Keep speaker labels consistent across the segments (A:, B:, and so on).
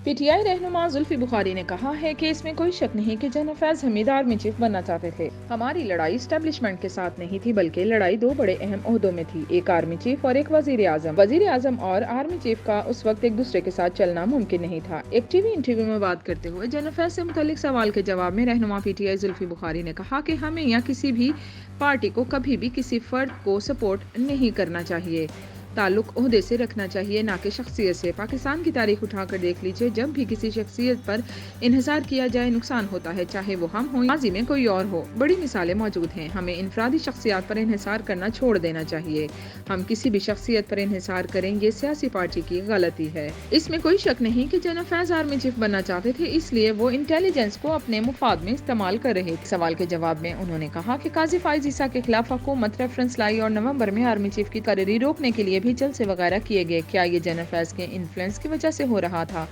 A: P T I رہنما زلفی بخاری نے کہا ہے کہ اس میں کوئی شک نہیں کہ جنرل فیض حمید آرمی چیف بننا چاہتے تھے۔ ہماری لڑائی اسٹیبلشمنٹ کے ساتھ نہیں تھی بلکہ لڑائی دو بڑے اہم عہدوں میں تھی، ایک آرمی چیف اور ایک وزیر اعظم۔ وزیر اعظم اور آرمی چیف کا اس وقت ایک دوسرے کے ساتھ چلنا ممکن نہیں تھا۔ ایک ٹی وی انٹرویو میں بات کرتے ہوئے جنرل فیض سے متعلق سوال کے جواب میں رہنما P T I Zulfi Bukhari نے کہا کہ ہمیں یا کسی بھی پارٹی کو کبھی بھی کسی فرد کو سپورٹ نہیں کرنا چاہیے، تعلق عہدے سے رکھنا چاہیے نہ کہ شخصیت سے۔ پاکستان کی تاریخ اٹھا کر دیکھ لیجیے، جب بھی کسی شخصیت پر انحصار کیا جائے نقصان ہوتا ہے، چاہے وہ ہم ہوں یا ماضی میں کوئی اور ہو۔ بڑی مثالیں موجود ہیں۔ ہمیں انفرادی شخصیات پر انحصار کرنا چھوڑ دینا چاہیے۔ ہم کسی بھی شخصیت پر انحصار کریں، یہ سیاسی پارٹی کی غلطی ہے۔ اس میں کوئی شک نہیں کہ جنرل فیض آرمی چیف بننا چاہتے تھے، اس لیے وہ انٹیلیجنس کو اپنے مفاد میں استعمال کر رہے تھے۔ سوال کے جواب میں انہوں نے کہا کہ قاضی فائز عیسیٰ کے خلاف حکومت ریفرنس لائی اور نومبر میں آرمی چیف کی تقرری روکنے کے لیے بھی جلسے وغیرہ کیے گئے۔ کیا یہ جنرل فیض کے انفلوئنس کی وجہ سے ہو رہا تھا؟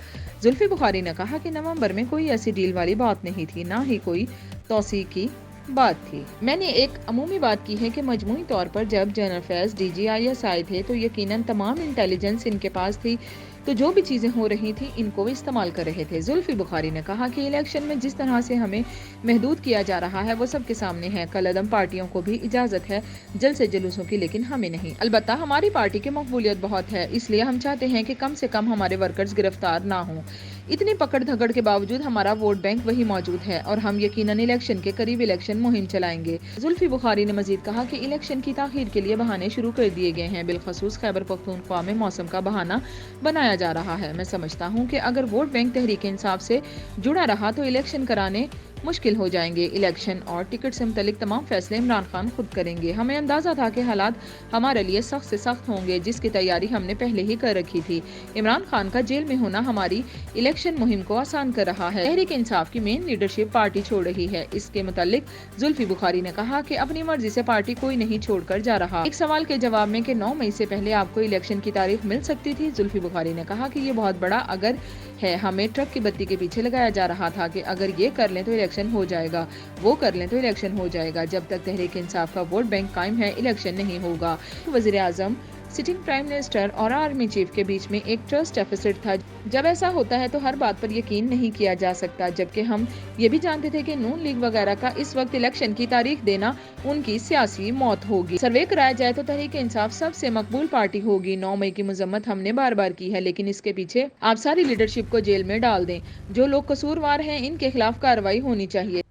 A: زلفی بخاری نے کہا کہ نومبر میں کوئی ایسی ڈیل والی بات نہیں تھی، نہ ہی کوئی توسیع کی بات تھی۔ میں نے ایک عمومی بات کی ہے کہ مجموعی طور پر جب general Faiz D G I S آئے تھے تو یقیناً تمام انٹیلیجنس ان کے پاس تھی، تو جو بھی چیزیں ہو رہی تھیں ان کو استعمال کر رہے تھے۔ زلفی بخاری نے کہا کہ الیکشن میں جس طرح سے ہمیں محدود کیا جا رہا ہے وہ سب کے سامنے ہے۔ کل عدم پارٹیوں کو بھی اجازت ہے جلسے جلوسوں کی، لیکن ہمیں نہیں۔ البتہ ہماری پارٹی کی مقبولیت بہت ہے، اس لیے ہم چاہتے ہیں کہ کم سے کم ہمارے ورکرز گرفتار نہ ہوں۔ اتنی پکڑ دھکڑ کے باوجود ہمارا ووٹ بینک وہی موجود ہے اور ہم یقیناً الیکشن کے قریب الیکشن مہم چلائیں گے۔ زلفی بخاری نے مزید کہا کہ الیکشن کی تاخیر کے لیے بہانے شروع کر دیے گئے ہیں، بالخصوص خیبر پختونخوا میں موسم کا بہانہ بنایا جا رہا ہے۔ میں سمجھتا ہوں کہ اگر ووٹ بینک تحریک انصاف سے جڑا رہا تو الیکشن کرانے مشکل ہو جائیں گے۔ الیکشن اور ٹکٹ سے متعلق تمام فیصلے عمران خان خود کریں گے۔ ہمیں اندازہ تھا کہ حالات ہمارے لیے سخت سے سخت ہوں گے، جس کی تیاری ہم نے پہلے ہی کر رکھی تھی۔ عمران خان کا جیل میں ہونا ہماری الیکشن مہم کو آسان کر رہا ہے۔ تحریک انصاف کی مین لیڈرشپ پارٹی چھوڑ رہی ہے۔ اس کے متعلق زلفی بخاری نے کہا کہ اپنی مرضی سے پارٹی کوئی نہیں چھوڑ کر جا رہا۔ ایک سوال کے جواب میں کہ 9 مئی سے پہلے آپ کو الیکشن کی تاریخ مل سکتی تھی، زلفی بخاری نے کہا کہ یہ بہت بڑا اگر ہے۔ ہمیں ٹرک کی بتی کے پیچھے لگایا جا رہا تھا کہ اگر یہ کر لیں تو الیکشن ہو جائے گا، وہ کر لیں تو الیکشن ہو جائے گا۔ جب تک تحریک انصاف کا ووٹ بینک قائم ہے الیکشن نہیں ہوگا۔ وزیر اعظم، سٹنگ پرائم منسٹر اور آرمی چیف کے بیچ میں ایک ٹرسٹ ڈیفیسٹ تھا۔ جب ایسا ہوتا ہے تو ہر بات پر یقین نہیں کیا جا سکتا، جبکہ ہم یہ بھی جانتے تھے کہ نون لیگ وغیرہ کا اس وقت الیکشن کی تاریخ دینا ان کی سیاسی موت ہوگی۔ سروے کرایا جائے تو تحریک انصاف سب سے مقبول پارٹی ہوگی۔ 9 مئی کی مذمت ہم نے بار بار کی ہے، لیکن اس کے پیچھے آپ ساری لیڈرشپ کو جیل میں ڈال دیں۔ جو لوگ قصوروار ہیں ان کے خلاف کارروائی ہونی چاہیے۔